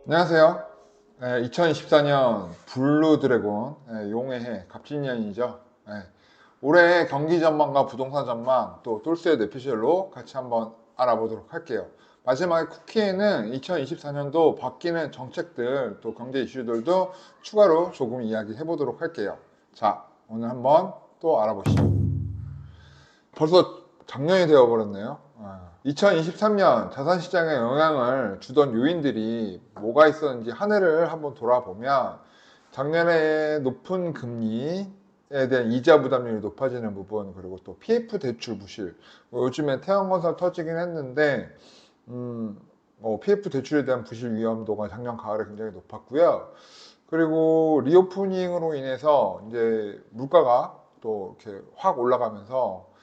안녕하세요. 2024년 블루 드래곤 용의 해 갑진년이죠. 올해 경기 전망과 부동산 전망 또 똘스의 뇌피셜로 같이 한번 알아보도록 할게요. 마지막에 쿠키에는 2024년도 바뀌는 정책들 또 경제 이슈들도 추가로 조금 이야기해 보도록 할게요. 자, 오늘 한번 또 알아보시죠. 벌써 작년이 되어버렸네요. 2023년 자산시장에 영향을 주던 요인들이 뭐가 있었는지 한 해를 한번 돌아보면 작년에 높은 금리에 대한 이자 부담률이 높아지는 부분, 그리고 또 PF 대출 부실, 요즘에 태양건설 터지긴 했는데 PF 대출에 대한 부실 위험도가 작년 가을에 굉장히 높았고요. 그리고 리오프닝으로 인해서 이제 물가가 또 이렇게 확 올라가면서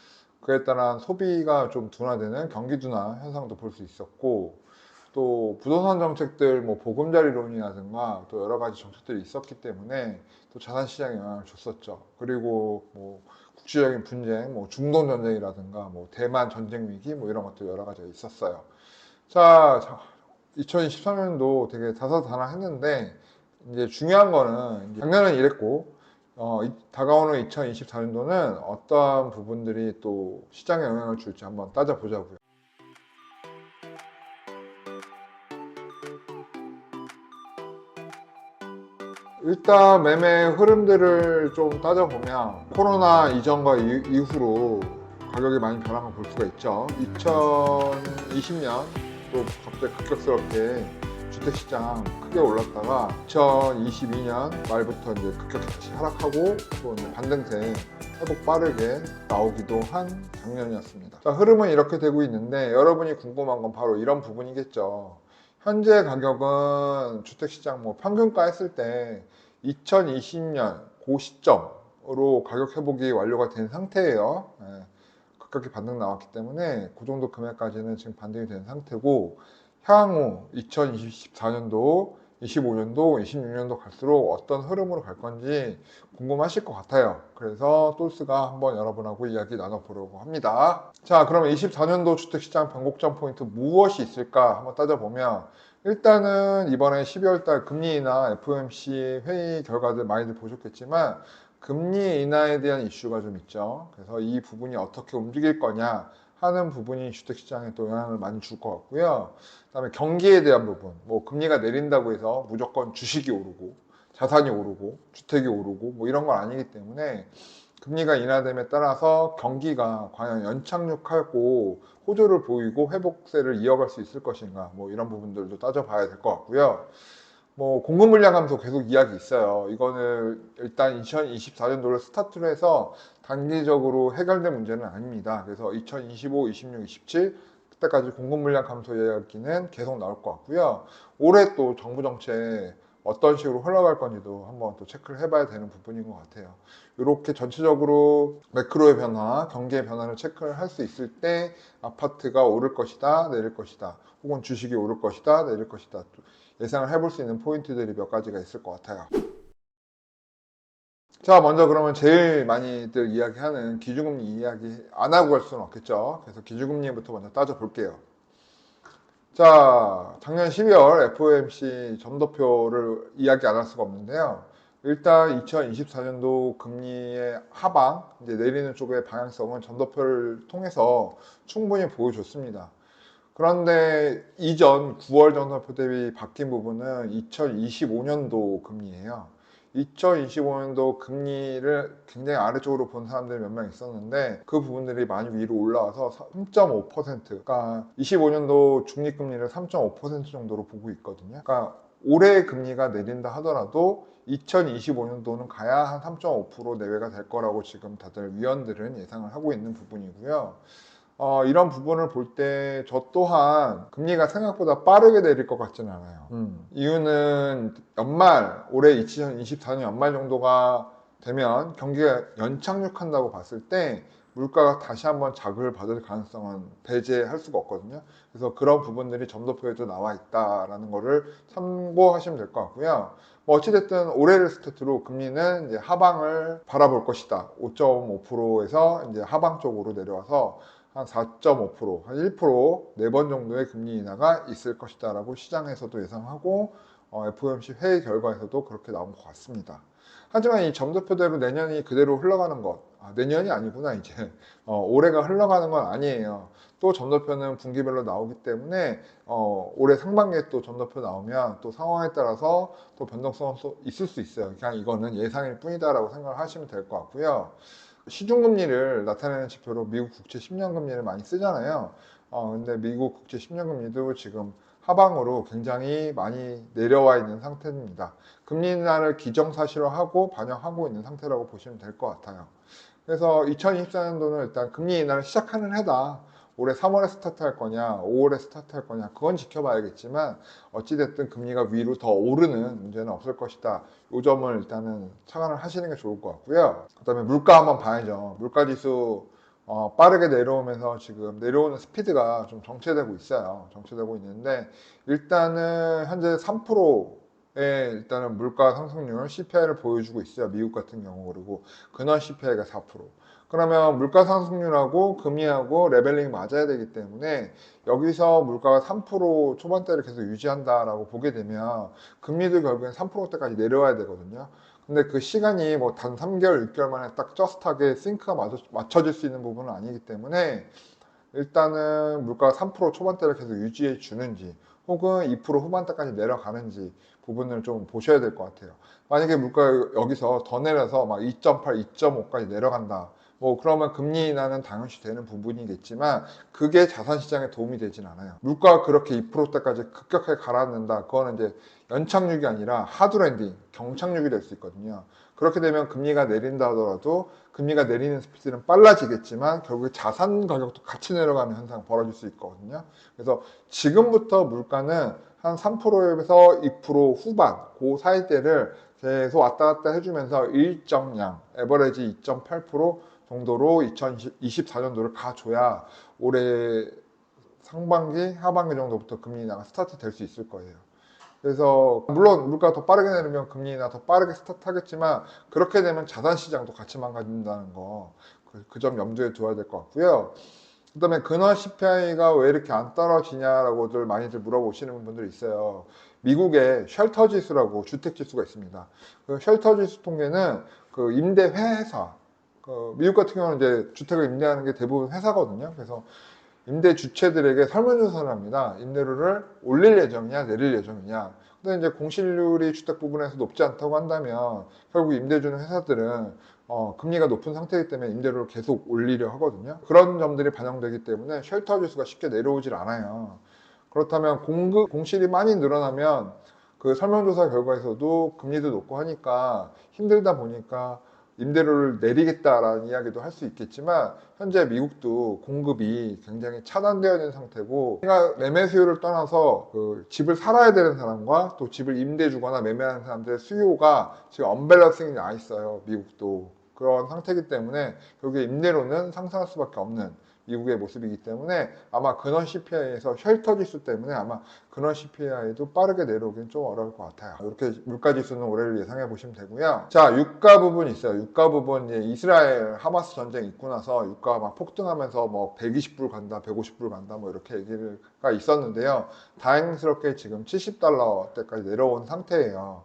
그에 따른 소비가 좀 둔화되는 경기 둔화 현상도 볼 수 있었고, 또 부동산 정책들 뭐 보금자리론이라든가 또 여러 가지 정책들이 있었기 때문에 또 자산 시장에 영향을 줬었죠. 그리고 뭐 국제적인 분쟁, 뭐 중동 전쟁이라든가 뭐 대만 전쟁 위기 뭐 이런 것도 여러 가지가 있었어요. 자, 2023년도 되게 다사다난했는데 이제 중요한 거는 이제 작년은 이랬고 다가오는 2024년도는 어떠한 부분들이 또 시장에 영향을 줄지 한번 따져보자고요. 일단 매매 흐름들을 좀 따져보면 코로나 이전과 이후로 가격이 많이 변한 걸 볼 수가 있죠. 2020년 또 갑자기 급격스럽게 주택시장 크게 올랐다가 2022년 말부터 이제 급격히 다시 하락하고 또 이제 반등세 회복 빠르게 나오기도 한 작년이었습니다. 자, 흐름은 이렇게 되고 있는데 여러분이 궁금한 건 바로 이런 부분이겠죠. 현재 가격은 주택시장 뭐 평균가 했을 때 2020년 그 시점으로 가격 회복이 완료가 된 상태예요. 급격히 반등 나왔기 때문에 그 정도 금액까지는 지금 반등이 된 상태고, 향후 2024년도, 25년도, 26년도 갈수록 어떤 흐름으로 갈 건지 궁금하실 것 같아요. 그래서 똘스가 한번 여러분하고 이야기 나눠보려고 합니다. 자, 그러면 24년도 주택시장 변곡점 포인트 무엇이 있을까 한번 따져보면, 일단은 이번에 12월 달 금리 인하 FOMC 회의 결과들 많이들 보셨겠지만 금리 인하에 대한 이슈가 좀 있죠. 그래서 이 부분이 어떻게 움직일 거냐 하는 부분이 주택시장에 또 영향을 많이 줄 것 같고요. 그다음에 경기에 대한 부분, 뭐 금리가 내린다고 해서 무조건 주식이 오르고 자산이 오르고 주택이 오르고 뭐 이런 건 아니기 때문에 금리가 인하됨에 따라서 경기가 과연 연착륙하고 호조를 보이고 회복세를 이어갈 수 있을 것인가, 뭐 이런 부분들도 따져봐야 될 것 같고요. 뭐 공급 물량 감소 계속 이야기 있어요. 이거는 일단 2024년도를 스타트로 해서 단기적으로 해결될 문제는 아닙니다. 그래서 2025, 26, 27 그때까지 공급 물량 감소 이야기는 계속 나올 것 같고요. 올해 또 정부 정책 어떤 식으로 흘러갈 건지도 한번 또 체크를 해봐야 되는 부분인 것 같아요. 이렇게 전체적으로 매크로의 변화, 경기의 변화를 체크를 할 수 있을 때 아파트가 오를 것이다, 내릴 것이다, 혹은 주식이 오를 것이다, 내릴 것이다, 예상을 해볼 수 있는 포인트들이 몇 가지가 있을 것 같아요. 자, 먼저 그러면 제일 많이들 이야기하는 기준금리 이야기 안 하고 갈 수는 없겠죠. 그래서 기준금리부터 먼저 따져볼게요. 자, 작년 12월 FOMC 점도표를 이야기 안 할 수가 없는데요. 일단 2024년도 금리의 하방, 이제 내리는 쪽의 방향성은 점도표를 통해서 충분히 보여줬습니다. 그런데 이전 9월 점도표 대비 바뀐 부분은 2025년도 금리예요. 2025년도 금리를 굉장히 아래쪽으로 본 사람들이 몇 명 있었는데 그 부분들이 많이 위로 올라와서 3.5%, 그러니까 25년도 중립금리를 3.5% 정도로 보고 있거든요. 그러니까 올해 금리가 내린다 하더라도 2025년도는 가야 한 3.5% 내외가 될 거라고 지금 다들 위원들은 예상을 하고 있는 부분이고요. 이런 부분을 볼 때 저 또한 금리가 생각보다 빠르게 내릴 것 같지는 않아요. 이유는 올해 2024년 연말 정도가 되면 경기가 연착륙한다고 봤을 때 물가가 다시 한번 자극을 받을 가능성은 배제할 수가 없거든요. 그래서 그런 부분들이 점도표에도 나와 있다라는 거를 참고하시면 될 것 같고요. 뭐 어찌됐든 올해를 스타트로 금리는 이제 하방을 바라볼 것이다. 5.5%에서 이제 하방 쪽으로 내려와서 한 4.5%, 한 1%, 4번 정도의 금리 인하가 있을 것이다 라고 시장에서도 예상하고 FOMC 회의 결과에서도 그렇게 나온 것 같습니다. 하지만 이 점도표대로 내년이 그대로 흘러가는 것, 내년이 아니구나 이제 올해가 흘러가는 건 아니에요. 또 점도표는 분기별로 나오기 때문에 올해 상반기에 또 점도표 나오면 또 상황에 따라서 또 변동성은 또 있을 수 있어요. 그냥 이거는 예상일 뿐이다라고 생각을 하시면 될 것 같고요. 시중금리를 나타내는 지표로 미국 국채 10년 금리를 많이 쓰잖아요. 근데 미국 국채 10년 금리도 지금 하방으로 굉장히 많이 내려와 있는 상태입니다. 금리 인하를 기정사실화하고 반영하고 있는 상태라고 보시면 될 것 같아요. 그래서 2024년도는 일단 금리 인하를 시작하는 해다. 올해 3월에 스타트할 거냐, 5월에 스타트할 거냐, 그건 지켜봐야겠지만 어찌됐든 금리가 위로 더 오르는 문제는 없을 것이다. 이 점을 일단은 착안을 하시는 게 좋을 것 같고요. 그다음에 물가 한번 봐야죠. 물가 지수 빠르게 내려오면서 지금 내려오는 스피드가 좀 정체되고 있어요. 정체되고 있는데 일단은 현재 3%의 일단은 물가 상승률 CPI를 보여주고 있어요. 미국 같은 경우. 그리고 근원 CPI가 4%. 그러면 물가 상승률하고 금리하고 레벨링이 맞아야 되기 때문에 여기서 물가가 3% 초반대를 계속 유지한다라고 보게 되면 금리도 결국엔 3%대까지 내려와야 되거든요. 근데 그 시간이 뭐 단 3개월, 6개월 만에 딱 저스트하게 싱크가 맞춰질 수 있는 부분은 아니기 때문에 일단은 물가가 3% 초반대를 계속 유지해 주는지 혹은 2% 후반대까지 내려가는지 부분을 좀 보셔야 될 것 같아요. 만약에 물가가 여기서 더 내려서 막 2.8, 2.5까지 내려간다. 뭐 그러면 금리 인하는 당연시 되는 부분이겠지만 그게 자산 시장에 도움이 되진 않아요. 물가가 그렇게 2%대까지 급격하게 가라앉는다. 그거는 이제 연착륙이 아니라 하드랜딩, 경착륙이 될 수 있거든요. 그렇게 되면 금리가 내린다 하더라도 금리가 내리는 스피드는 빨라지겠지만 결국에 자산 가격도 같이 내려가는 현상 벌어질 수 있거든요. 그래서 지금부터 물가는 한 3%에서 2% 후반 그 사이대를 계속 왔다 갔다 해주면서 일정량 에버레지 2.8% 정도로 2024년도를 가줘야 올해 상반기 하반기 정도부터 금리 인하가 스타트 될 수 있을 거예요. 그래서 물론 물가가 더 빠르게 내리면 금리 인하 더 빠르게 스타트하겠지만 그렇게 되면 자산 시장도 같이 망가진다는 거 그 점 염두에 두어야 될 것 같고요. 그다음에 근원 CPI가 왜 이렇게 안 떨어지냐라고들 많이들 물어보시는 분들이 있어요. 미국의 쉘터 지수라고 주택 지수가 있습니다. 그 쉘터 지수 통계는 그 임대 회사 미국 같은 경우는 이제 주택을 임대하는 게 대부분 회사거든요. 그래서 임대 주체들에게 설문조사를 합니다. 임대료를 올릴 예정이냐, 내릴 예정이냐. 근데 이제 공실률이 주택 부분에서 높지 않다고 한다면 결국 임대 주는 회사들은 금리가 높은 상태이기 때문에 임대료를 계속 올리려 하거든요. 그런 점들이 반영되기 때문에 쉘터 지수가 쉽게 내려오질 않아요. 그렇다면 공실이 많이 늘어나면 그 설문조사 결과에서도 금리도 높고 하니까 힘들다 보니까 임대료를 내리겠다라는 이야기도 할 수 있겠지만 현재 미국도 공급이 굉장히 차단되어 있는 상태고 우리가 매매 수요를 떠나서 그 집을 살아야 되는 사람과 또 집을 임대 주거나 매매하는 사람들의 수요가 지금 언밸런싱이 나 있어요. 미국도 그런 상태이기 때문에 결국에 임대료는 상승할 수밖에 없는 미국의 모습이기 때문에 아마 근원 CPI에서 쉘터 지수 때문에 아마 근원 CPI도 빠르게 내려오긴 좀 어려울 것 같아요. 이렇게 물가 지수는 올해를 예상해 보시면 되고요. 자, 유가 부분이 있어요. 유가 부분 이제 이스라엘 하마스 전쟁 있고 나서 유가가 막 폭등하면서 뭐 120불 간다, 150불 간다 뭐 이렇게 얘기가 있었는데요. 다행스럽게 지금 70달러대까지 내려온 상태예요.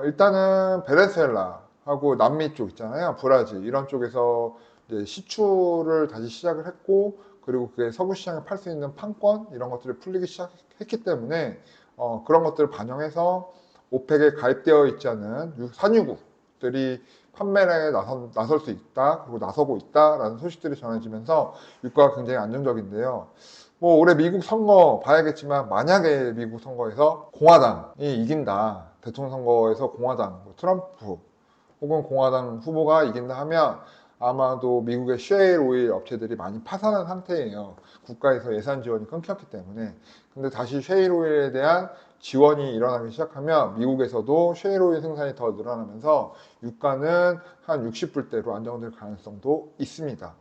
일단은 베네수엘라하고 남미 쪽 있잖아요. 브라질 이런 쪽에서 이제 시추를 다시 시작을 했고 그리고 그게 서구 시장에 팔 수 있는 판권 이런 것들이 풀리기 시작했기 때문에 그런 것들을 반영해서 오펙에 가입되어 있지 않은 산유국들이 판매에 나설 수 있다 그리고 나서고 있다라는 소식들이 전해지면서 유가가 굉장히 안정적인데요. 뭐 올해 미국 선거 봐야겠지만 만약에 미국 선거에서 공화당이 이긴다 대통령 선거에서 공화당 트럼프 혹은 공화당 후보가 이긴다 하면 아마도 미국의 셰일 오일 업체들이 많이 파산한 상태예요. 국가에서 예산 지원이 끊겼기 때문에. 근데 다시 셰일 오일에 대한 지원이 일어나기 시작하면 미국에서도 셰일 오일 생산이 더 늘어나면서 유가는 한 60불대로 안정될 가능성도 있습니다.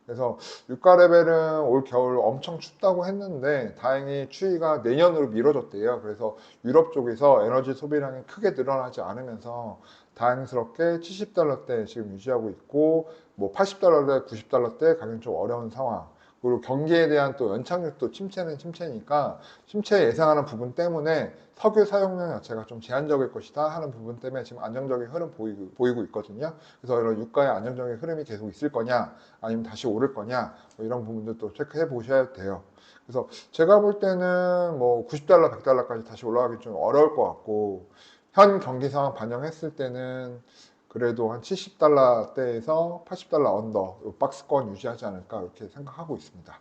그래서 유가 레벨은 올 겨울 엄청 춥다고 했는데 다행히 추위가 내년으로 미뤄졌대요. 그래서 유럽 쪽에서 에너지 소비량이 크게 늘어나지 않으면서 다행스럽게 70달러대 지금 유지하고 있고 뭐 80달러대 90달러대 가격이 좀 어려운 상황. 그리고 경기에 대한 또 연착륙도 침체는 침체니까 침체 예상하는 부분 때문에 석유 사용량 자체가 좀 제한적일 것이다 하는 부분 때문에 지금 안정적인 흐름 보이고 있거든요. 그래서 이런 유가의 안정적인 흐름이 계속 있을 거냐 아니면 다시 오를 거냐 뭐 이런 부분들도 체크해 보셔야 돼요. 그래서 제가 볼 때는 뭐 90달러, 100달러까지 다시 올라가기 좀 어려울 것 같고 현 경기 상황 반영했을 때는 그래도 한 70달러대에서 80달러 언더 요 박스권 유지하지 않을까 이렇게 생각하고 있습니다.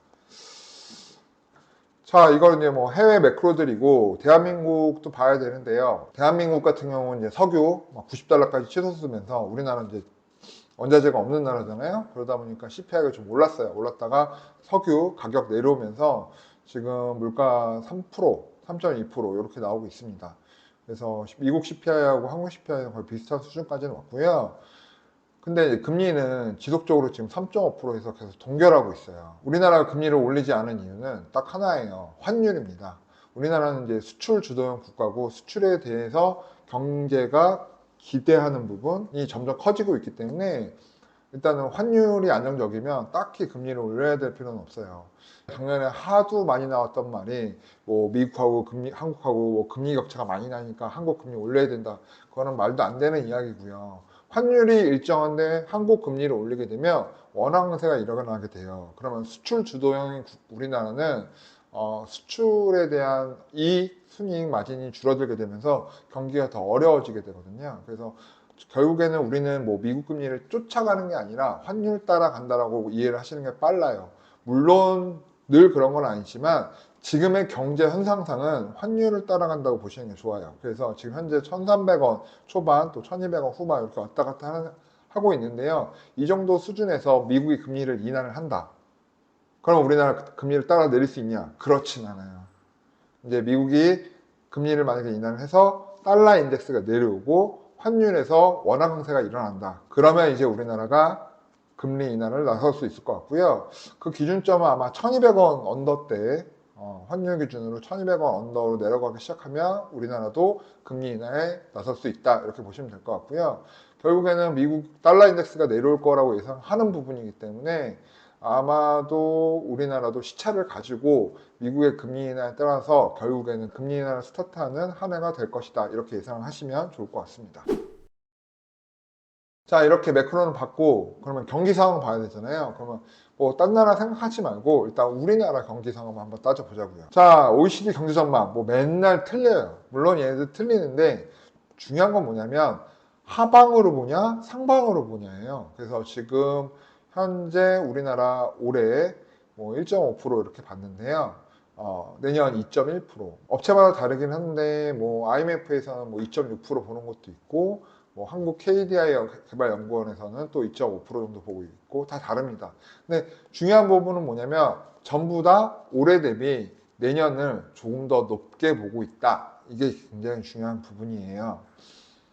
자, 이건 이제 뭐 해외 매크로들이고 대한민국도 봐야 되는데요. 대한민국 같은 경우는 이제 석유 90달러까지 치솟으면서 우리나라는 이제 원자재가 없는 나라잖아요. 그러다 보니까 CPI가 좀 올랐어요. 올랐다가 석유 가격 내려오면서 지금 물가 3%, 3.2% 이렇게 나오고 있습니다. 그래서 미국 CPI하고 한국 CPI는 거의 비슷한 수준까지는 왔고요. 근데 금리는 지속적으로 지금 3.5%에서 계속 동결하고 있어요. 우리나라가 금리를 올리지 않은 이유는 딱 하나예요. 환율입니다. 우리나라는 이제 수출 주도형 국가고 수출에 대해서 경제가 기대하는 부분이 점점 커지고 있기 때문에 일단은 환율이 안정적이면 딱히 금리를 올려야 될 필요는 없어요. 작년에 하도 많이 나왔던 말이 뭐 미국하고 한국하고 뭐 금리 격차가 많이 나니까 한국 금리 올려야 된다. 그거는 말도 안 되는 이야기고요. 환율이 일정한데 한국 금리를 올리게 되면 원화 강세가 일어나게 돼요. 그러면 수출 주도형인 우리나라는 수출에 대한 이익, 순이익 마진이 줄어들게 되면서 경기가 더 어려워지게 되거든요. 그래서 결국에는 우리는 뭐 미국 금리를 쫓아가는 게 아니라 환율 따라간다라고 이해를 하시는 게 빨라요. 물론 늘 그런 건 아니지만 지금의 경제 현상상은 환율을 따라간다고 보시는 게 좋아요. 그래서 지금 현재 1,300원 초반 또 1,200원 후반 이렇게 왔다 갔다 하고 있는데요. 이 정도 수준에서 미국이 금리를 인하를 한다. 그럼 우리나라 금리를 따라 내릴 수 있냐? 그렇진 않아요. 이제 미국이 금리를 만약에 인하를 해서 달러 인덱스가 내려오고 환율에서 원화 강세가 일어난다. 그러면 이제 우리나라가 금리 인하를 나설 수 있을 것 같고요. 그 기준점은 아마 1,200원 언더대 환율 기준으로 1,200원 언더로 내려가기 시작하면 우리나라도 금리 인하에 나설 수 있다. 이렇게 보시면 될 것 같고요. 결국에는 미국 달러 인덱스가 내려올 거라고 예상하는 부분이기 때문에 아마도 우리나라도 시차를 가지고 미국의 금리 인하에 따라서 결국에는 금리 인하를 스타트하는 한 해가 될 것이다. 이렇게 예상을 하시면 좋을 것 같습니다. 자, 이렇게 매크로는 봤고 그러면 경기 상황 봐야 되잖아요. 그러면 뭐 딴 나라 생각하지 말고 일단 우리나라 경기 상황 한번 따져보자고요. 자, OECD 경제 전망 뭐 맨날 틀려요. 물론 얘네들 틀리는데 중요한 건 뭐냐면 하방으로 보냐 상방으로 보냐예요. 그래서 지금 현재 우리나라 올해 뭐 1.5% 이렇게 봤는데요. 내년 2.1%. 업체마다 다르긴 한데 뭐 IMF에서는 뭐 2.6% 보는 것도 있고 뭐 한국 KDI 개발연구원에서는 또 2.5% 정도 보고 있고 다 다릅니다. 근데 중요한 부분은 뭐냐면 전부 다 올해 대비 내년을 조금 더 높게 보고 있다. 이게 굉장히 중요한 부분이에요.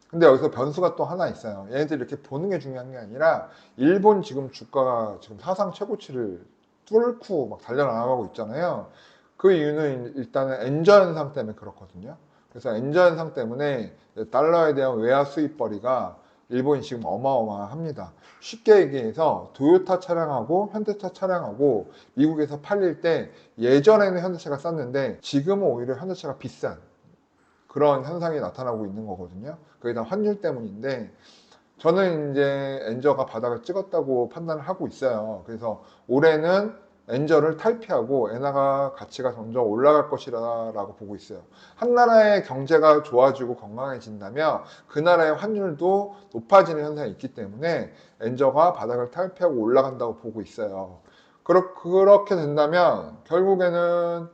근데 여기서 변수가 또 하나 있어요. 얘네들이 이렇게 보는 게 중요한 게 아니라 일본 지금 주가가 지금 사상 최고치를 뚫고 막 달려나가고 있잖아요. 그 이유는 일단은 엔저 현상 때문에 그렇거든요. 그래서 엔저 현상 때문에 달러에 대한 외화 수입벌이가 일본이 지금 어마어마합니다. 쉽게 얘기해서 도요타 차량하고 현대차 차량하고 미국에서 팔릴 때 예전에는 현대차가 쌌는데 지금은 오히려 현대차가 비싼 그런 현상이 나타나고 있는 거거든요. 그게 다 환율 때문인데 저는 이제 엔저가 바닥을 찍었다고 판단을 하고 있어요. 그래서 올해는 엔저를 탈피하고 엔화가 가치가 점점 올라갈 것이라고 보고 있어요. 한 나라의 경제가 좋아지고 건강해진다면 그 나라의 환율도 높아지는 현상이 있기 때문에 엔저가 바닥을 탈피하고 올라간다고 보고 있어요. 그렇게 된다면 결국에는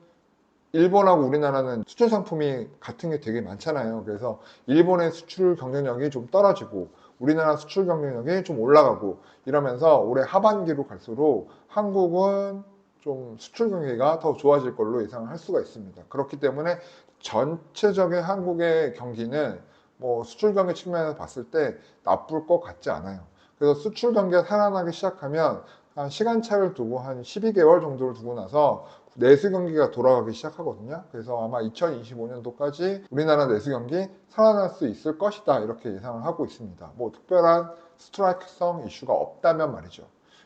일본하고 우리나라는 수출 상품이 같은 게 되게 많잖아요. 그래서 일본의 수출 경쟁력이 좀 떨어지고 우리나라 수출 경쟁력이 좀 올라가고 이러면서 올해 하반기로 갈수록 한국은 좀 수출 경기가 더 좋아질 걸로 예상을 할 수가 있습니다. 그렇기 때문에 전체적인 한국의 경기는 뭐 수출 경기 측면에서 봤을 때 나쁠 것 같지 않아요. 그래서 수출 경기가 살아나기 시작하면 한 시간차를 두고 한 12개월 정도를 두고 나서 내수 경기가 돌아가기 시작하거든요. 그래서 아마 2025년도까지 우리나라 내수 경기 살아날 수 있을 것이다 이렇게 예상을 하고 있습니다. 뭐 특별한 스트라이크성 이슈가 없다면 말이죠.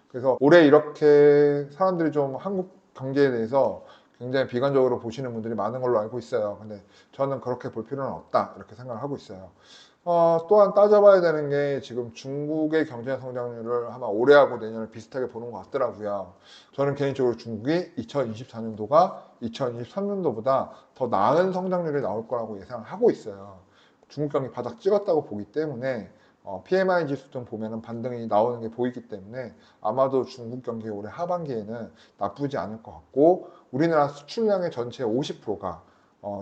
그래서 올해 이렇게 사람들이 좀 한국 경제에 대해서 굉장히 비관적으로 보시는 분들이 많은 걸로 알고 있어요. 근데 저는 그렇게 볼 필요는 없다 이렇게 생각을 하고 있어요. 또한 따져봐야 되는 게 지금 중국의 경제 성장률을 아마 올해하고 내년을 비슷하게 보는 것 같더라고요. 저는 개인적으로 중국이 2024년도가 2023년도보다 더 나은 성장률이 나올 거라고 예상을 하고 있어요. 중국 경기 바닥 찍었다고 보기 때문에 PMI 지수 등 보면은 반등이 나오는 게 보이기 때문에 아마도 중국 경기 올해 하반기에는 나쁘지 않을 것 같고, 우리나라 수출량의 전체 50%가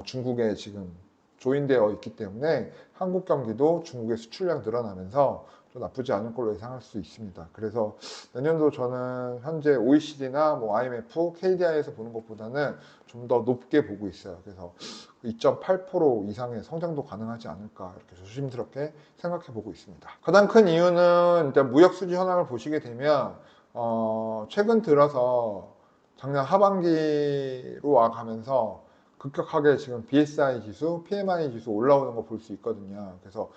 중국에 지금 조인되어 있기 때문에 한국 경기도 중국의 수출량 늘어나면서 좀 나쁘지 않을 걸로 예상할 수 있습니다. 그래서 내년도 저는 현재 OECD나 뭐 IMF, KDI에서 보는 것보다는 좀 더 높게 보고 있어요. 그래서 2.8% 이상의 성장도 가능하지 않을까 이렇게 조심스럽게 생각해 보고 있습니다. 가장 큰 이유는 일단 무역 수지 현황을 보시게 되면 최근 들어서 작년 하반기로 와 가면서 급격하게 지금 BSI 지수, PMI 지수 올라오는 거 볼 수 있거든요. 그래서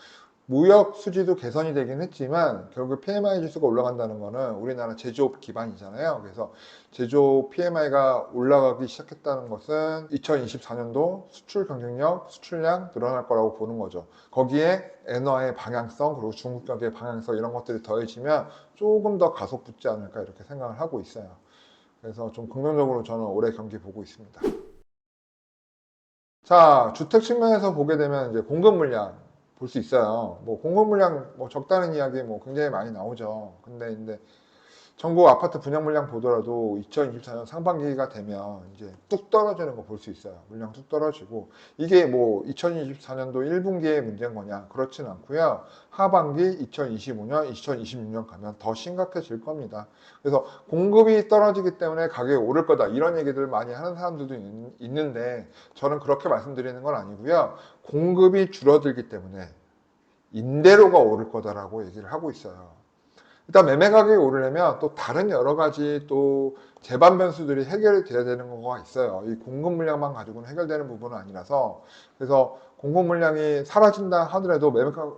무역 수지도 개선이 되긴 했지만 결국 PMI 지수가 올라간다는 거는 우리나라 제조업 기반이잖아요. 그래서 제조업 PMI가 올라가기 시작했다는 것은 2024년도 수출 경쟁력, 수출량 늘어날 거라고 보는 거죠. 거기에 엔화의 방향성, 그리고 중국 경제의 방향성 이런 것들이 더해지면 조금 더 가속 붙지 않을까 이렇게 생각을 하고 있어요. 그래서 좀 긍정적으로 저는 올해 경기 보고 있습니다. 자, 주택 측면에서 보게 되면 이제 공급 물량 볼 수 있어요. 뭐 공급 물량 뭐 적다는 이야기 뭐 굉장히 많이 나오죠. 근데 전국 아파트 분양 물량 보더라도 2024년 상반기가 되면 이제 뚝 떨어지는 거 볼 수 있어요. 물량 뚝 떨어지고, 이게 뭐 2024년도 1분기의 문제인 거냐? 그렇진 않고요. 하반기 2025년, 2026년 가면 더 심각해질 겁니다. 그래서 공급이 떨어지기 때문에 가격이 오를 거다 이런 얘기들 많이 하는 사람들도 있는데 저는 그렇게 말씀드리는 건 아니고요. 공급이 줄어들기 때문에 임대료가 오를 거다라고 얘기를 하고 있어요. 일단 매매 가격이 오르려면 또 다른 여러 가지 또 재반 변수들이 해결이 돼야 되는 거가 있어요. 이 공급 물량만 가지고는 해결되는 부분은 아니라서, 그래서 공급 물량이 사라진다 하더라도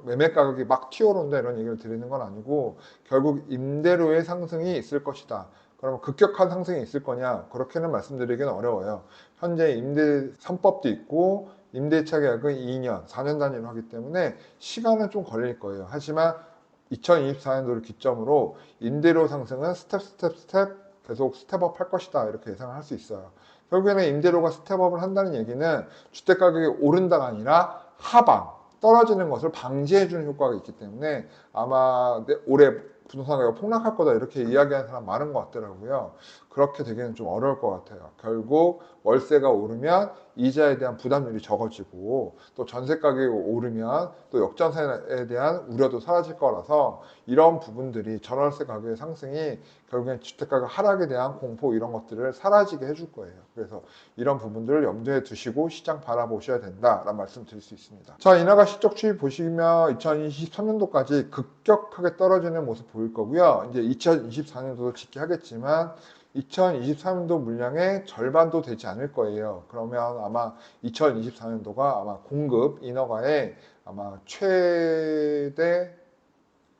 매매 가격이 막 튀어오른다 이런 얘기를 드리는 건 아니고, 결국 임대료의 상승이 있을 것이다. 그러면 급격한 상승이 있을 거냐? 그렇게는 말씀드리기는 어려워요. 현재 임대 3법도 있고 임대차 계약은 2년, 4년 단위로 하기 때문에 시간은 좀 걸릴 거예요. 하지만 2024년도를 기점으로 임대료 상승은 스텝 계속 스텝업 할 것이다 이렇게 예상을 할 수 있어요. 결국에는 임대료가 스텝업을 한다는 얘기는 주택 가격이 오른다가 아니라 하방 떨어지는 것을 방지해 주는 효과가 있기 때문에 아마 올해 부동산 가격 폭락할 거다 이렇게 이야기하는 사람 많은 것 같더라고요. 그렇게 되기는 좀 어려울 것 같아요. 결국 월세가 오르면 이자에 대한 부담률이 적어지고, 또 전세 가격이 오르면 또 역전세에 대한 우려도 사라질 거라서, 이런 부분들이 전월세 가격의 상승이 결국엔 주택가격 하락에 대한 공포 이런 것들을 사라지게 해줄 거예요. 그래서 이런 부분들을 염두에 두시고 시장 바라보셔야 된다라는 말씀 드릴 수 있습니다. 자, 인하가 실적 추이 보시면 2023년도까지 급격하게 떨어지는 모습 보일 거고요. 이제 2024년도도 지키하겠지만 2023년도 물량의 절반도 되지 않을 거예요. 그러면 아마 2024년도가 아마 공급 인허가의 아마 최대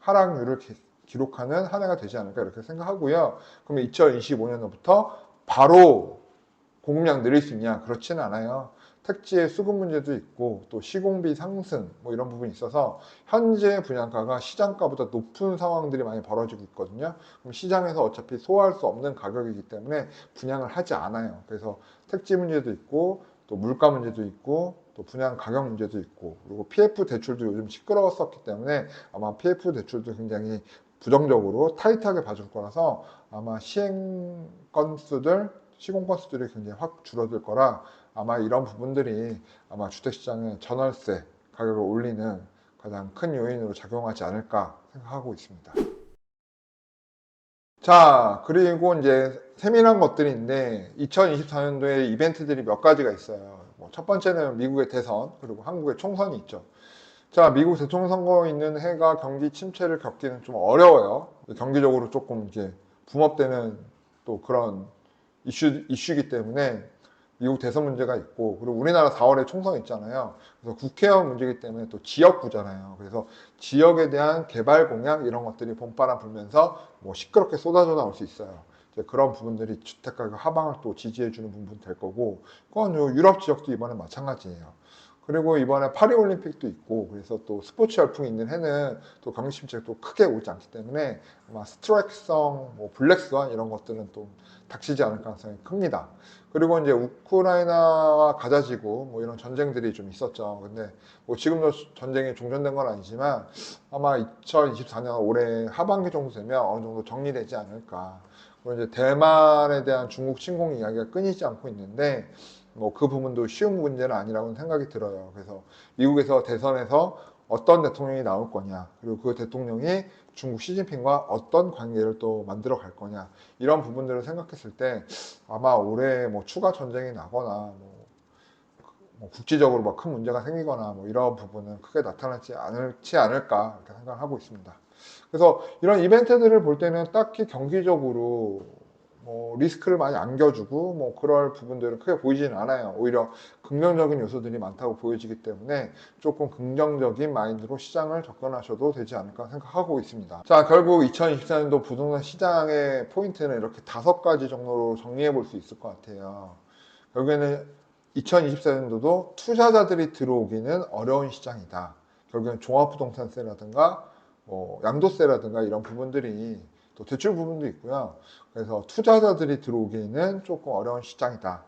하락률을 기록하는 한 해가 되지 않을까 이렇게 생각하고요. 그러면 2025년도부터 바로 공급량 늘릴 수 있냐? 그렇지는 않아요. 택지의 수급 문제도 있고 또 시공비 상승 뭐 이런 부분이 있어서 현재 분양가가 시장가보다 높은 상황들이 많이 벌어지고 있거든요. 그럼 시장에서 어차피 소화할 수 없는 가격이기 때문에 분양을 하지 않아요. 그래서 택지 문제도 있고 또 물가 문제도 있고 또 분양 가격 문제도 있고, 그리고 PF 대출도 요즘 시끄러웠었기 때문에 아마 PF 대출도 굉장히 부정적으로 타이트하게 봐줄 거라서 아마 시행 건수들, 시공 건수들이 굉장히 확 줄어들 거라 아마 이런 부분들이 아마 주택시장의 전월세 가격을 올리는 가장 큰 요인으로 작용하지 않을까 생각하고 있습니다. 자, 그리고 이제 세밀한 것들인데 2024년도에 이벤트들이 몇 가지가 있어요. 첫 번째는 미국의 대선, 그리고 한국의 총선이 있죠. 자, 미국 대통령 선거 있는 해가 경기 침체를 겪기는 좀 어려워요. 경기적으로 조금 이제 붐업되는 또 그런 이슈이기 때문에 미국 대선 문제가 있고, 그리고 우리나라 4월에 총선 있잖아요. 그래서 국회의원 문제이기 때문에 또 지역구잖아요. 그래서 지역에 대한 개발 공약 이런 것들이 봄바람 불면서 뭐 시끄럽게 쏟아져 나올 수 있어요. 이제 그런 부분들이 주택가격 하방을 또 지지해주는 부분 될 거고, 그건 유럽 지역도 이번에 마찬가지예요. 그리고 이번에 파리올림픽도 있고, 그래서 또 스포츠 열풍이 있는 해는 또 경기 침체도 크게 오지 않기 때문에 아마 스트라이크성, 뭐 블랙스완 이런 것들은 또 닥치지 않을 가능성이 큽니다. 그리고 이제 우크라이나와 가자지구 뭐 이런 전쟁들이 좀 있었죠. 근데 뭐 지금도 전쟁이 종전된 건 아니지만 아마 2024년 올해 하반기 정도 되면 어느 정도 정리되지 않을까. 그리고 이제 대만에 대한 중국 침공 이야기가 끊이지 않고 있는데 뭐 그 부분도 쉬운 문제는 아니라고 생각이 들어요. 그래서 미국에서 대선에서 어떤 대통령이 나올 거냐, 그리고 그 대통령이 중국 시진핑과 어떤 관계를 또 만들어 갈 거냐, 이런 부분들을 생각했을 때 아마 올해 뭐 추가 전쟁이 나거나 뭐 국지적으로 뭐 큰 문제가 생기거나 뭐 이런 부분은 크게 나타나지 않을까 이렇게 생각을 하고 있습니다. 그래서 이런 이벤트들을 볼 때는 딱히 경기적으로 뭐 리스크를 많이 안겨주고 뭐 그럴 부분들은 크게 보이지는 않아요. 오히려 긍정적인 요소들이 많다고 보여지기 때문에 조금 긍정적인 마인드로 시장을 접근하셔도 되지 않을까 생각하고 있습니다. 자, 결국 2024년도 부동산 시장의 포인트는 이렇게 5가지 정도로 정리해 볼 수 있을 것 같아요. 결국에는 2024년도도 투자자들이 들어오기는 어려운 시장이다. 결국엔 종합부동산세라든가 뭐 양도세라든가 이런 부분들이 또 대출 부분도 있고요. 그래서 투자자들이 들어오기는 조금 어려운 시장이다.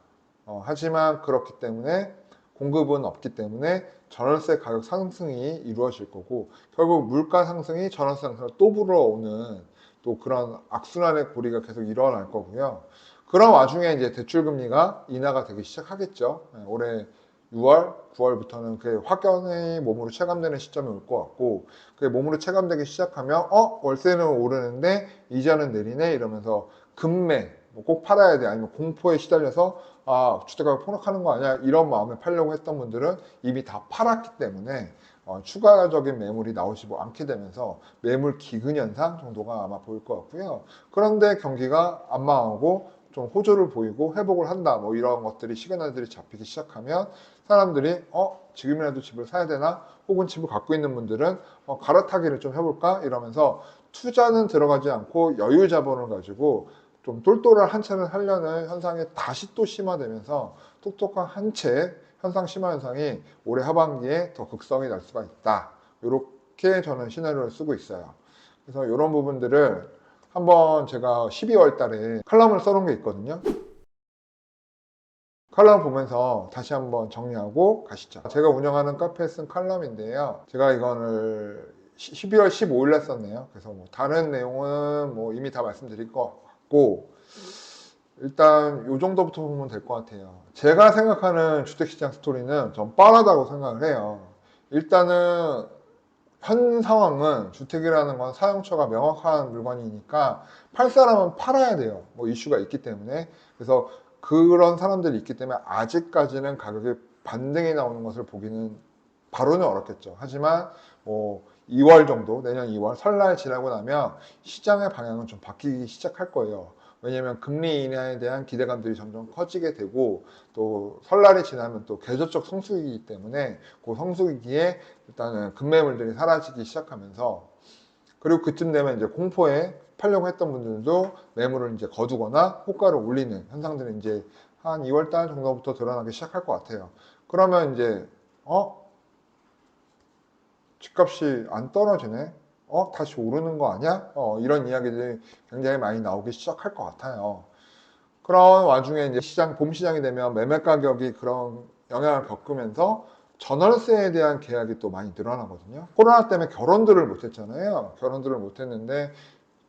하지만 그렇기 때문에 공급은 없기 때문에 전월세 가격 상승이 이루어질 거고 결국 물가 상승이 전월세 상승을 또 불어오는 또 그런 악순환의 고리가 계속 일어날 거고요. 그런 와중에 이제 대출 금리가 인하가 되기 시작하겠죠. 올해 6월, 9월부터는 그 확연히 몸으로 체감되는 시점이 올 것 같고 그게 몸으로 체감되기 시작하면 월세는 오르는데 이자는 내리네 이러면서 급매 꼭 팔아야 돼 아니면 공포에 시달려서 주택가격 폭락하는 거 아니야 이런 마음에 팔려고 했던 분들은 이미 다 팔았기 때문에 추가적인 매물이 나오지 않게 되면서 매물 기근 현상 정도가 아마 보일 것 같고요. 그런데 경기가 안 망하고 좀 호조를 보이고 회복을 한다 뭐 이런 것들이 시그널들이 잡히기 시작하면 사람들이 지금이라도 집을 사야 되나 혹은 집을 갖고 있는 분들은 갈아타기를 좀 해볼까 이러면서 투자는 들어가지 않고 여유 자본을 가지고 좀 똘똘한 한 채를 하려는 현상이 다시 또 심화되면서 똑똑한 한 채 현상 심화 현상이 올해 하반기에 더 극성이 날 수가 있다. 이렇게 저는 시나리오를 쓰고 있어요. 그래서 이런 부분들을 한번 제가 12월 달에 칼럼을 써놓은 게 있거든요. 칼럼 보면서 다시 한번 정리하고 가시죠. 제가 운영하는 카페에 쓴 칼럼인데요. 제가 이거를 12월 15일에 썼네요. 그래서 뭐 다른 내용은 뭐 이미 다 말씀드릴 것 같고 일단 이 정도부터 보면 될 것 같아요. 제가 생각하는 주택시장 스토리는 좀 뻔하다고 생각을 해요. 일단은 현 상황은 주택이라는 건 사용처가 명확한 물건이니까 팔 사람은 팔아야 돼요. 뭐 이슈가 있기 때문에. 그래서 그런 사람들이 있기 때문에 아직까지는 가격이 반등이 나오는 것을 보기는 바로는 어렵겠죠. 하지만 뭐 2월 정도, 내년 2월 설날 지나고 나면 시장의 방향은 좀 바뀌기 시작할 거예요. 왜냐하면 금리 인하에 대한 기대감들이 점점 커지게 되고 또 설날이 지나면 또 계절적 성수기이기 때문에 그 성수기에 일단은 급매물들이 사라지기 시작하면서 그리고 그쯤 되면 이제 공포에 팔려고 했던 분들도 매물을 이제 거두거나 호가를 올리는 현상들이 이제 한 2월 달 정도부터 드러나기 시작할 것 같아요. 그러면 이제 집값이 안 떨어지네? 다시 오르는 거 아니야? 이런 이야기들이 굉장히 많이 나오기 시작할 것 같아요. 그런 와중에 이제 봄 시장이 되면 매매 가격이 그런 영향을 겪으면서 전월세에 대한 계약이 또 많이 늘어나거든요. 코로나 때문에 결혼들을 못 했잖아요. 결혼들을 못 했는데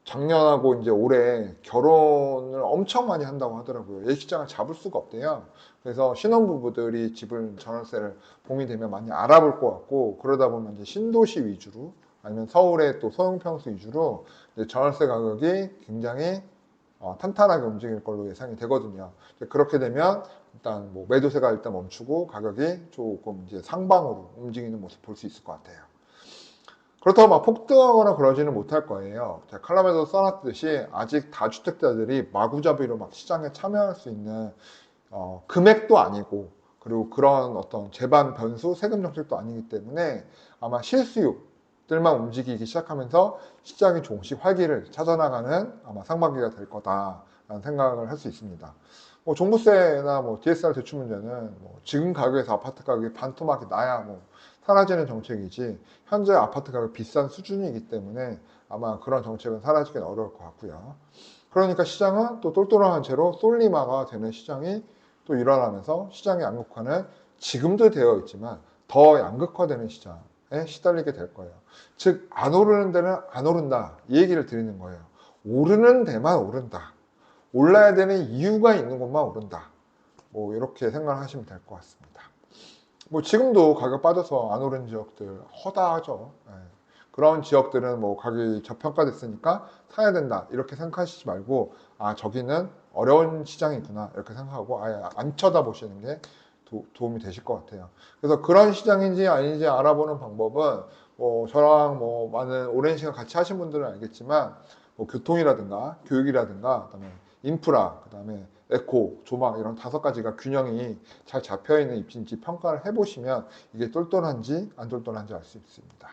작년하고 이제 올해 결혼을 엄청 많이 한다고 하더라고요. 예식장을 잡을 수가 없대요. 그래서 신혼부부들이 집을 전월세를 봄이 되면 많이 알아볼 것 같고 그러다 보면 이제 신도시 위주로 아니면 서울의 또 소형평수 위주로 이제 전월세 가격이 굉장히 탄탄하게 움직일 걸로 예상이 되거든요. 그렇게 되면 일단 뭐 매도세가 일단 멈추고 가격이 조금 이제 상방으로 움직이는 모습 볼 수 있을 것 같아요. 그렇다고 막 폭등하거나 그러지는 못할 거예요. 제가 칼럼에도 써놨듯이 아직 다주택자들이 마구잡이로 막 시장에 참여할 수 있는 금액도 아니고 그리고 그런 어떤 제반 변수 세금 정책도 아니기 때문에 아마 실수요들만 움직이기 시작하면서 시장이 조금씩 활기를 찾아나가는 아마 상반기가 될 거다라는 생각을 할 수 있습니다. 종부세나 DSR 대출 문제는 지금 가격에서 아파트 가격이 반토막이 나야 사라지는 정책이지 현재 아파트 가격 비싼 수준이기 때문에 아마 그런 정책은 사라지긴 어려울 것 같고요. 그러니까 시장은 또 똘똘한 채로 솔리마가 되는 시장이 또 일어나면서 시장의 양극화는 지금도 되어 있지만 더 양극화되는 시장에 시달리게 될 거예요. 즉 안 오르는 데는 안 오른다 이 얘기를 드리는 거예요. 오르는 데만 오른다. 올라야 되는 이유가 있는 곳만 오른다. 이렇게 생각을 하시면 될 것 같습니다. 지금도 가격 빠져서 안 오른 지역들 허다하죠. 그런 지역들은 가격이 저평가됐으니까 사야 된다 이렇게 생각하시지 말고 저기는 어려운 시장이구나 이렇게 생각하고 아예 안 쳐다보시는 게 도움이 되실 것 같아요. 그래서 그런 시장인지 아닌지 알아보는 방법은 저랑 많은 오랜 시간 같이 하신 분들은 알겠지만 교통이라든가 교육이라든가 그다음에 인프라 그다음에 에코, 조망 이런 5가지가 균형이 잘 잡혀있는 입지인지 평가를 해보시면 이게 똘똘한지 안 똘똘한지 알 수 있습니다.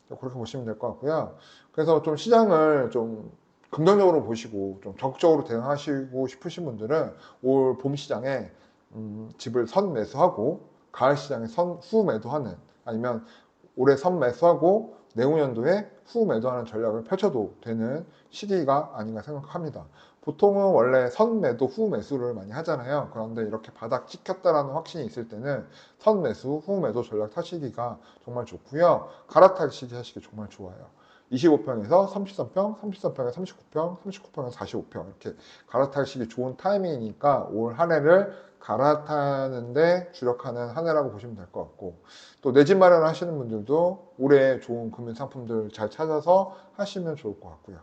그렇게 보시면 될 것 같고요. 그래서 좀 시장을 좀 긍정적으로 보시고 좀 적극적으로 대응하시고 싶으신 분들은 올 봄 시장에 집을 선 매수하고 가을 시장에 후 매도하는 아니면 올해 선 매수하고 내후년도에 후 매도하는 전략을 펼쳐도 되는 시기가 아닌가 생각합니다. 보통은 원래 선 매도 후 매수를 많이 하잖아요. 그런데 이렇게 바닥 찍혔다라는 확신이 있을 때는 선 매수 후 매도 전략 타시기가 정말 좋고요. 갈아타시기 하시기 정말 좋아요. 25평에서 33평, 33평에 39평, 39평에 45평 이렇게 갈아타시기 좋은 타이밍이니까 올 한 해를 갈아타는데 주력하는 한 해라고 보시면 될 것 같고 또 내 집 마련을 하시는 분들도 올해 좋은 금융 상품들 잘 찾아서 하시면 좋을 것 같고요.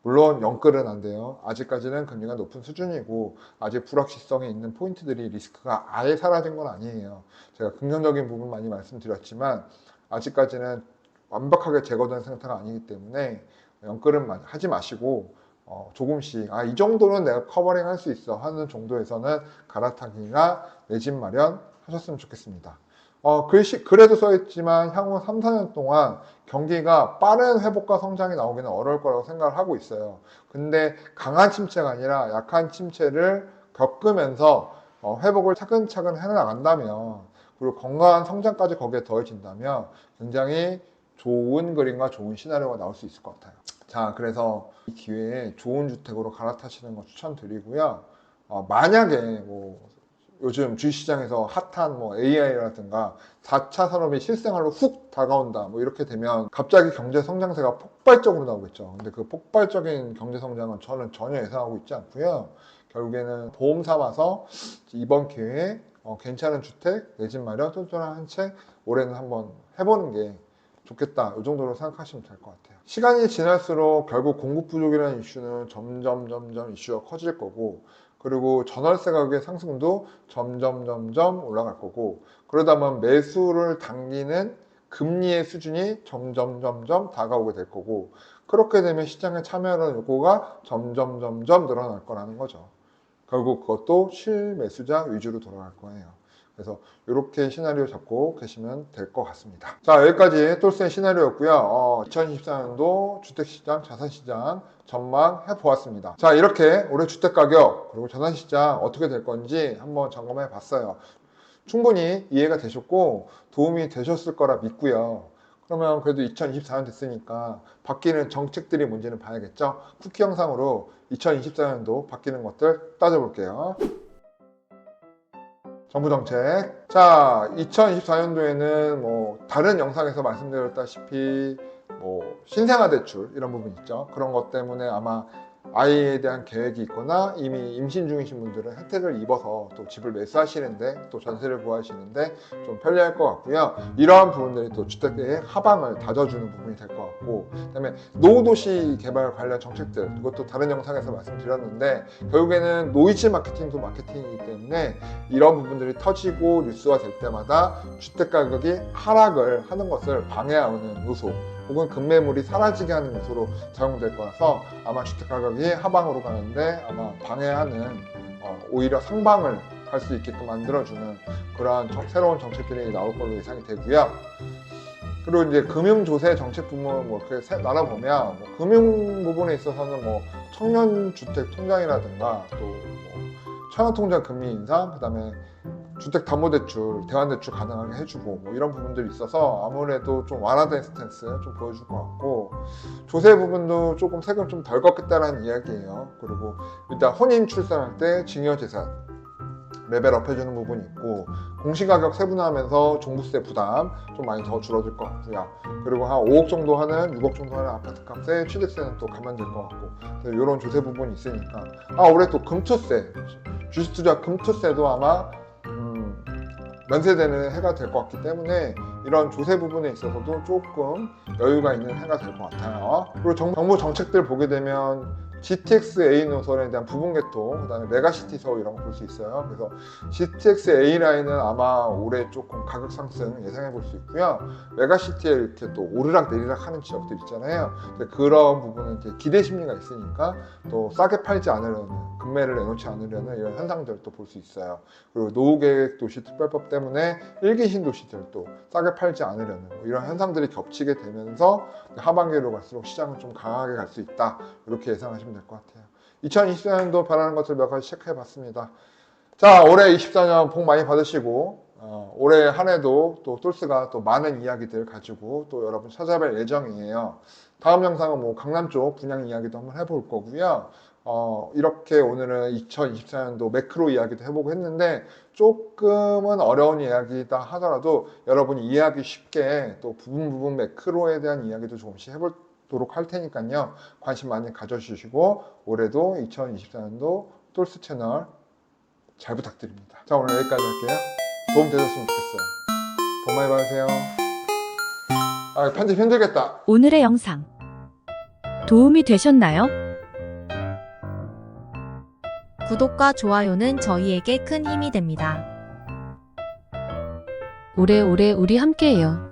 물론 영끌은 안 돼요. 아직까지는 금리가 높은 수준이고 아직 불확실성이 있는 포인트들이 리스크가 아예 사라진 건 아니에요. 제가 긍정적인 부분 많이 말씀드렸지만 아직까지는 완벽하게 제거된 상태가 아니기 때문에 영끌은 하지 마시고 조금씩 이 정도는 내가 커버링 할 수 있어 하는 정도에서는 갈아타기나 내 집 마련 하셨으면 좋겠습니다. 글에도 써있지만 향후 3, 4년 동안 경기가 빠른 회복과 성장이 나오기는 어려울 거라고 생각을 하고 있어요. 근데 강한 침체가 아니라 약한 침체를 겪으면서 회복을 차근차근 해나간다면 그리고 건강한 성장까지 거기에 더해진다면 굉장히 좋은 그림과 좋은 시나리오가 나올 수 있을 것 같아요. 자, 그래서 이 기회에 좋은 주택으로 갈아타시는 거 추천드리고요. 만약에 요즘 주식시장에서 핫한 AI라든가 4차 산업이 실생활로 훅 다가온다 이렇게 되면 갑자기 경제 성장세가 폭발적으로 나오겠죠. 근데 그 폭발적인 경제 성장은 저는 전혀 예상하고 있지 않고요. 결국에는 보험 삼아서 이번 기회에 괜찮은 주택, 내 집 마련, 똘똘한 한 채 올해는 한번 해보는 게 좋겠다. 이 정도로 생각하시면 될 것 같아요. 시간이 지날수록 결국 공급 부족이라는 이슈는 점점 이슈가 커질 거고 그리고 전월세 가격의 상승도 점점 올라갈 거고 그러다 보면 매수를 당기는 금리의 수준이 점점 다가오게 될 거고 그렇게 되면 시장에 참여하는 요구가 점점 늘어날 거라는 거죠. 결국 그것도 실매수자 위주로 돌아갈 거예요. 그래서 이렇게 시나리오 잡고 계시면 될 것 같습니다. 자, 여기까지 똘센 시나리오였고요. 2024년도 주택시장, 자산시장 전망해 보았습니다. 자, 이렇게 올해 주택가격 그리고 자산시장 어떻게 될 건지 한번 점검해 봤어요. 충분히 이해가 되셨고 도움이 되셨을 거라 믿고요. 그러면 그래도 2024년 됐으니까 바뀌는 정책들이 뭔지는 봐야겠죠. 쿠키 영상으로 2024년도 바뀌는 것들 따져볼게요. 정부정책. 자, 2024년도에는 다른 영상에서 말씀드렸다시피 신생아 대출 이런 부분 있죠. 그런 것 때문에 아마 아이에 대한 계획이 있거나 이미 임신 중이신 분들은 혜택을 입어서 또 집을 매수하시는데 또 전세를 구하시는데 좀 편리할 것 같고요. 이러한 부분들이 또 주택의 하방을 다져주는 부분이 될 것 같고 그다음에 노후도시 개발 관련 정책들 이것도 다른 영상에서 말씀드렸는데 결국에는 노이즈 마케팅도 마케팅이기 때문에 이런 부분들이 터지고 뉴스화 될 때마다 주택 가격이 하락을 하는 것을 방해하는 요소 혹은 급매물이 사라지게 하는 요소로 작용될 거라서 아마 주택가격이 하방으로 가는데 아마 방해하는 오히려 상방을 갈 수 있게끔 만들어주는 그러한 새로운 정책들이 나올 걸로 예상이 되고요. 그리고 이제 금융조세 정책 부분 뭐 이렇게 나눠보면 뭐 금융 부분에 있어서는 뭐 청년주택 통장이라든가 또 뭐 청약통장 금리 인상, 그다음에 주택담보대출, 대환대출 가능하게 해주고 뭐 이런 부분들이 있어서 아무래도 좀 완화된 스탠스 좀 보여줄 것 같고, 조세 부분도 조금 세금 좀 덜 걷겠다라는 이야기예요. 그리고 일단 혼인 출산할 때 증여재산 레벨업 해주는 부분이 있고, 공시가격 세분화하면서 종부세 부담 좀 많이 더 줄어들 것 같고요. 그리고 한 5억 정도 하는 6억 정도 하는 아파트 값에 취득세는 또 감안될 것 같고, 이런 조세 부분이 있으니까 올해 또 금투세, 주식투자 금투세도 아마 면세되는 해가 될 것 같기 때문에 이런 조세 부분에 있어서도 조금 여유가 있는 해가 될 것 같아요. 그리고 정부 정책들 보게 되면 GTX-A 노선에 대한 부분 개통, 그다음에 메가시티 서울 이런 거 볼 수 있어요. 그래서 GTX-A 라인은 아마 올해 조금 가격 상승 예상해 볼 수 있고요. 메가시티에 이렇게 또 오르락 내리락 하는 지역들 있잖아요. 그런 부분은 이제 기대 심리가 있으니까 또 싸게 팔지 않으려는, 금매를 내놓지 않으려는 이런 현상들도 볼 수 있어요. 그리고 노후계획 도시 특별법 때문에 1기 신도시들도 싸게 팔지 않으려는 뭐 이런 현상들이 겹치게 되면서 하반기로 갈수록 시장은 좀 강하게 갈 수 있다, 이렇게 예상하시면 될 것 같아요. 2024년도 바라는 것들 몇 가지 체크해 봤습니다. 자, 올해 24년 복 많이 받으시고 올해 한 해도 또 똘스가 또 많은 이야기들 가지고 또 여러분 찾아뵐 예정이에요. 다음 영상은 뭐 강남 쪽 분양 이야기도 한번 해볼 거고요. 이렇게 오늘은 2024년도 매크로 이야기도 해보고 했는데, 조금은 어려운 이야기다 하더라도 여러분이 이해하기 쉽게 또 부분 매크로에 대한 이야기도 조금씩 해보도록 할 테니까요. 관심 많이 가져주시고 올해도 2024년도 똘스 채널 잘 부탁드립니다. 자, 오늘 여기까지 할게요. 도움 되셨으면 좋겠어요. 복 많이 받으세요. 편집 힘들겠다. 오늘의 영상 도움이 되셨나요? 구독과 좋아요는 저희에게 큰 힘이 됩니다. 오래오래 우리 함께해요.